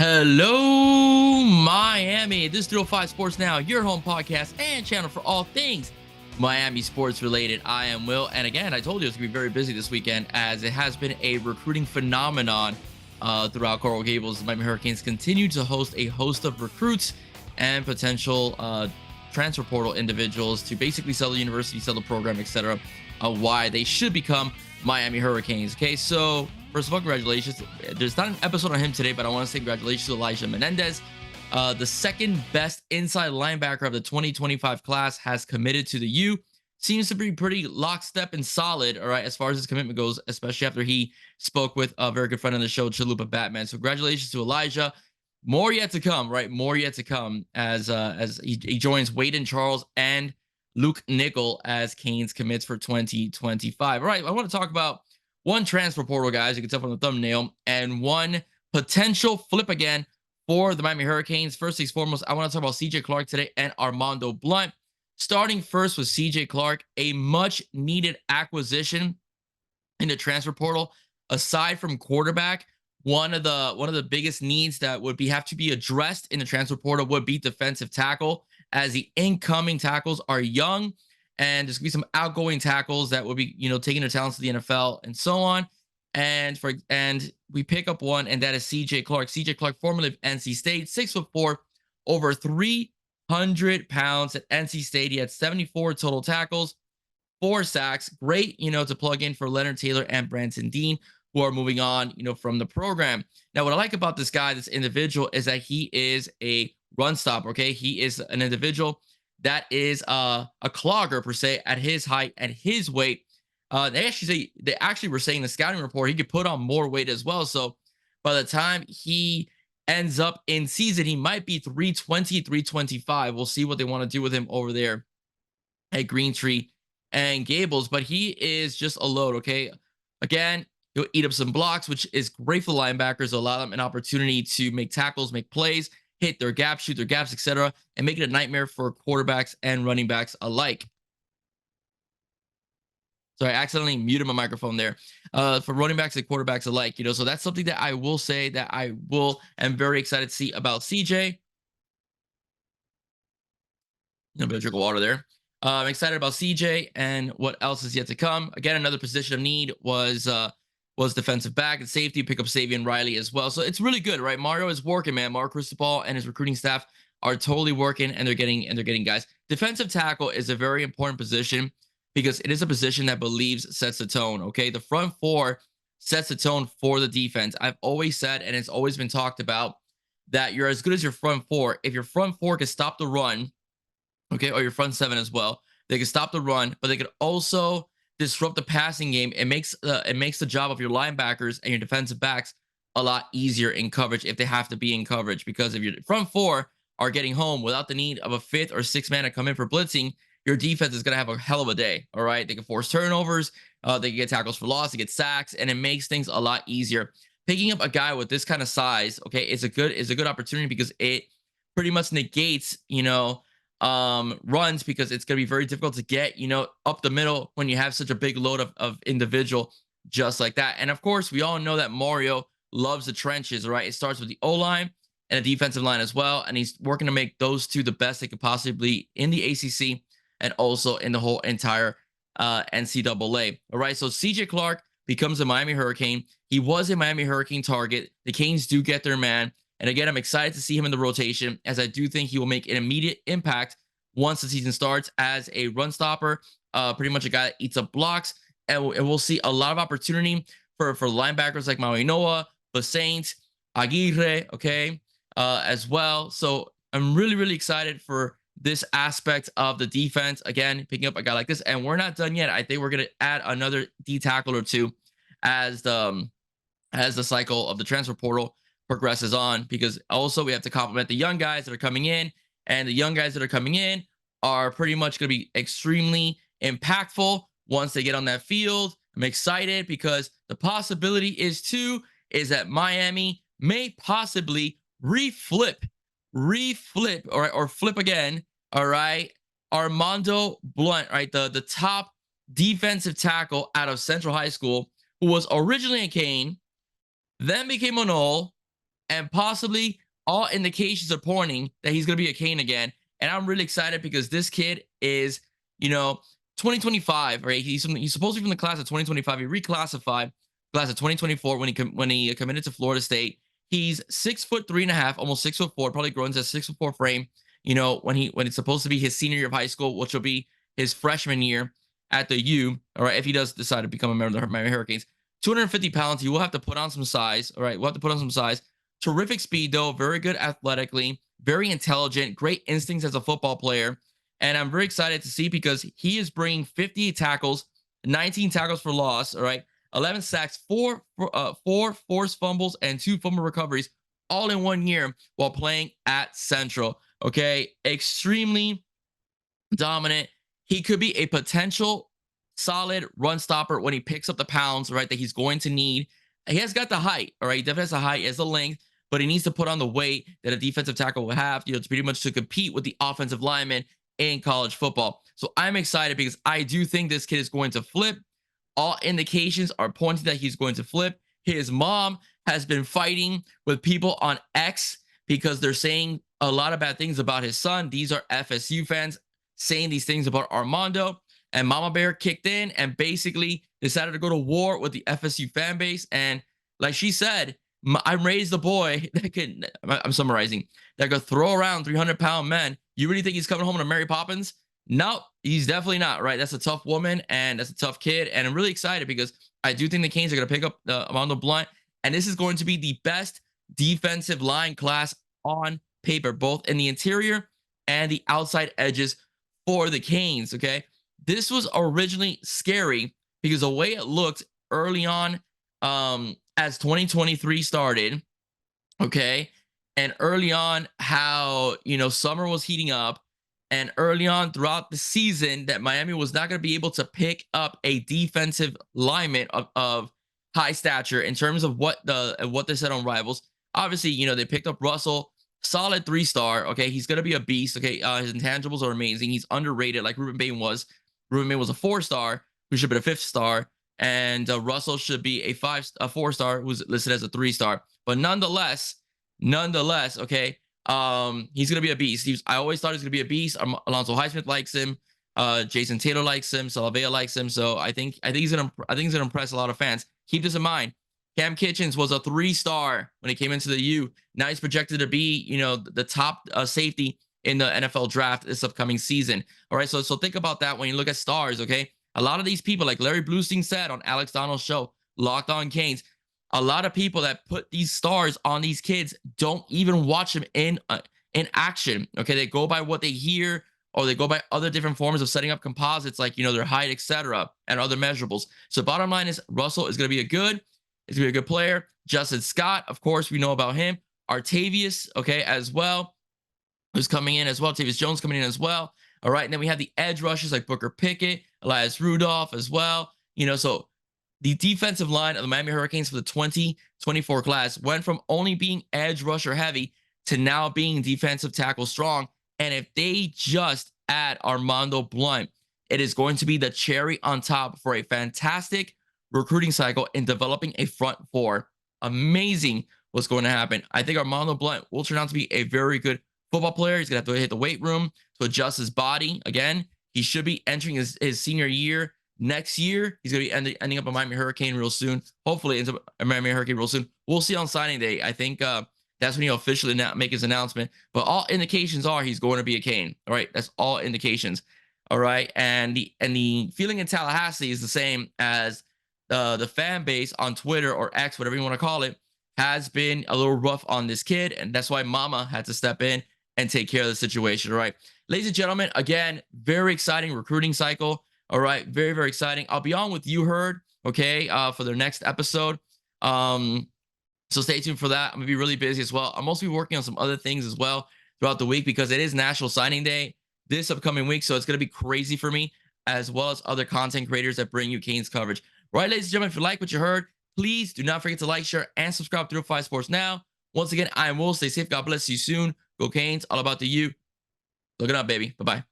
Hello, Miami. This is 305 Sports Now, your home podcast and channel for all things Miami sports related. I am Will, and again, I told you it's going to be very busy this weekend as it has been a recruiting phenomenon throughout Coral Gables. The Miami Hurricanes continue to host a host of recruits and potential transfer portal individuals to basically sell the university, sell the program, etc. Why they should become Miami Hurricanes. Okay, so first of all, congratulations. There's not an episode on him today, but I want to say congratulations to Elijah Menendez. The second best inside linebacker of the 2025 class has committed to the U. Seems to be pretty lockstep and solid, all right, as far as his commitment goes, especially after he spoke with a very good friend on the show, Chalupa Batman. So congratulations to Elijah. More yet to come, right? More yet to come as he joins Wade and Charles and Luke Nickel as Canes commits for 2025. All right, I want to talk about one transfer portal, guys, you can tell from the thumbnail, and one potential flip again for the Miami Hurricanes. First things foremost, I want to talk about CJ Clark today and Armondo Blount. Starting first with CJ Clark, a much needed acquisition in the transfer portal. Aside from quarterback, one of the biggest needs that would have to be addressed in the transfer portal would be defensive tackle, as the incoming tackles are young, and there's gonna be some outgoing tackles that will be, taking their talents to the NFL and so on. And we pick up one, and that is CJ Clark. CJ Clark, formerly of NC State, 6'4", over 300 pounds at NC State. He had 74 total tackles, 4 sacks. Great, to plug in for Leonard Taylor and Branson Dean, who are moving on, from the program. Now, what I like about this guy, this individual, is that he is a run stopper. Okay, he is an individual that is a clogger per se at his height and his weight. They actually were saying in the scouting report he could put on more weight as well. So by the time he ends up in season, he might be 320, 325. We'll see what they want to do with him over there at Green Tree and Gables. But he is just a load. Okay, again, he'll eat up some blocks, which is great for linebackers. Allow them an opportunity to make tackles, make plays, hit their gaps, shoot their gaps, etc., and make it a nightmare for quarterbacks and running backs alike. Sorry, I accidentally muted my microphone there. For running backs and quarterbacks alike, so that's something that I will say that am very excited to see about CJ. A bit of drink of water there. I'm excited about CJ and what else is yet to come. Again, another position of need was defensive back and safety. Pick up Savion Riley as well. So it's really good, right? Mario is working, man. Mark Cristobal and his recruiting staff are totally working, and they're getting guys. Defensive tackle is a very important position because it is a position that sets the tone. Okay, the front four sets the tone for the defense. I've always said, and it's always been talked about, that you're as good as your front four. If your front four can stop the run, okay, or your front seven as well, they can stop the run, but they could also disrupt the passing game. It makes the job of your linebackers and your defensive backs a lot easier in coverage if they have to be in coverage, because if your front four are getting home without the need of a fifth or sixth man to come in for blitzing, your defense is going to have a hell of a day. All right, they can force turnovers, they can get tackles for loss, they get sacks, and it makes things a lot easier. Picking up a guy with this kind of size, okay, is a good opportunity because it pretty much negates runs, because it's going to be very difficult to get up the middle when you have such a big load of individual just like that. And of course, we all know that Mario loves the trenches, right? It starts with the O-line and the defensive line as well, and he's working to make those two the best they could possibly in the ACC and also in the whole entire NCAA. All right, so CJ Clark becomes a Miami Hurricane. He was a Miami Hurricane target. The Canes do get their man. And again, I'm excited to see him in the rotation, as I do think he will make an immediate impact once the season starts as a run stopper, pretty much a guy that eats up blocks. And we'll see a lot of opportunity for linebackers like Maui Noah, Basaint, Aguirre, okay, as well. So I'm really, really excited for this aspect of the defense. Again, picking up a guy like this. And we're not done yet. I think we're going to add another D tackle or two as the cycle of the transfer portal progresses on, because also we have to complement the young guys that are coming in, and the young guys that are coming in are pretty much going to be extremely impactful once they get on that field. I'm excited because the possibility is that Miami may possibly reflip or flip again. All right, Armondo Blount, right, the top defensive tackle out of Central High School, who was originally a Cane, then became a Knoll, and possibly all indications are pointing that he's going to be a Cane again. And I'm really excited because this kid is, you know, 2025, right? He's supposed to be from the class of 2025. He reclassified class of 2024 when he committed to Florida State. He's 6'3" and a half, almost 6'4", probably growing to a 6'4" frame. You know, when it's supposed to be his senior year of high school, which will be his freshman year at the U. All right, if he does decide to become a member of the Miami Hurricanes, 250 pounds. He will have to put on some size. All right, we'll have to put on some size. Terrific speed though, very good athletically, very intelligent, great instincts as a football player. And I'm very excited to see because he is bringing 58 tackles, 19 tackles for loss. All right, 11 sacks, four forced fumbles, and 2 fumble recoveries, all in 1 year while playing at Central. Okay, extremely dominant. He could be a potential solid run stopper when he picks up the pounds, right, that he's going to need. He has got the height, all right, he definitely has the height, he has the length, but he needs to put on the weight that a defensive tackle will have, to pretty much to compete with the offensive lineman in college football. So I'm excited because I do think this kid is going to flip. All indications are pointing that he's going to flip. His mom has been fighting with people on X because they're saying a lot of bad things about his son. These are FSU fans saying these things about Armondo. And Mama Bear kicked in and basically decided to go to war with the FSU fan base. And like she said, I raised a boy that could, I'm summarizing, that could throw around 300-pound men. You really think he's coming home to Mary Poppins? No, he's definitely not, right? That's a tough woman and that's a tough kid. And I'm really excited because I do think the Canes are going to pick up Armondo Blount. And this is going to be the best defensive line class on paper, both in the interior and the outside edges for the Canes, okay? This was originally scary because the way it looked early on as 2023 started, okay, and early on how, summer was heating up, and early on throughout the season that Miami was not going to be able to pick up a defensive lineman of high stature in terms of what they said on Rivals. Obviously, they picked up Russell, solid 3-star. Okay, he's gonna be a beast. Okay, his intangibles are amazing. He's underrated, like Ruben Bain was. Ruben Bain was a 4-star, who should be a 5th star, and Russell should be a 4-star, who's listed as a 3-star. But nonetheless, okay, he's gonna be a beast. I always thought he was gonna be a beast. Alonzo Highsmith likes him. Jason Taylor likes him. Salavea likes him. So I think he's gonna impress a lot of fans. Keep this in mind. Cam Kitchens was a 3-star when he came into the U. Now he's projected to be, the top safety in the NFL draft this upcoming season. All right, so think about that when you look at stars, okay? A lot of these people, like Larry Bluestein said on Alex Donald's show, Locked On Canes, a lot of people that put these stars on these kids don't even watch them in action, okay? They go by what they hear, or they go by other different forms of setting up composites like, their height, etc., and other measurables. So bottom line is Russell is going to be He's going to be a good player. Justin Scott, of course, we know about him. Artavius, okay, as well, who's coming in as well. Tavius Jones coming in as well. All right, and then we have the edge rushers like Booker Pickett, Elias Rudolph as well. So the defensive line of the Miami Hurricanes for the 2024 class went from only being edge rusher heavy to now being defensive tackle strong. And if they just add Armondo Blount, it is going to be the cherry on top for a fantastic recruiting cycle in developing a front four. Amazing what's going to happen. I think Armondo Blount will turn out to be a very good football player. He's going to have to hit the weight room to adjust his body. Again, he should be entering his senior year next year. He's going to be ending up a Miami Hurricane real soon. Hopefully ends up a Miami Hurricane real soon. We'll see on signing day. I think that's when he'll officially make his announcement. But all indications are he's going to be a Cane. All right, that's all indications. All right, and the feeling in Tallahassee is the same as the fan base on Twitter or X, whatever you want to call it, has been a little rough on this kid, and that's why Mama had to step in and take care of the situation. All right, ladies and gentlemen, again, very exciting recruiting cycle. All right, very, very exciting. I'll be on with You Heard, okay, for their next episode. So stay tuned for that. I'm gonna be really busy as well. I'm also be working on some other things as well throughout the week because it is National Signing Day this upcoming week, so it's gonna be crazy for me, as well as other content creators that bring you Canes coverage. All right, ladies and gentlemen, if you like what you heard, please do not forget to like, share, and subscribe to 305 Sports Now. Once again, I am Will. Stay safe. God bless you soon. Go Canes. All about the U. Look it up, baby. Bye-bye.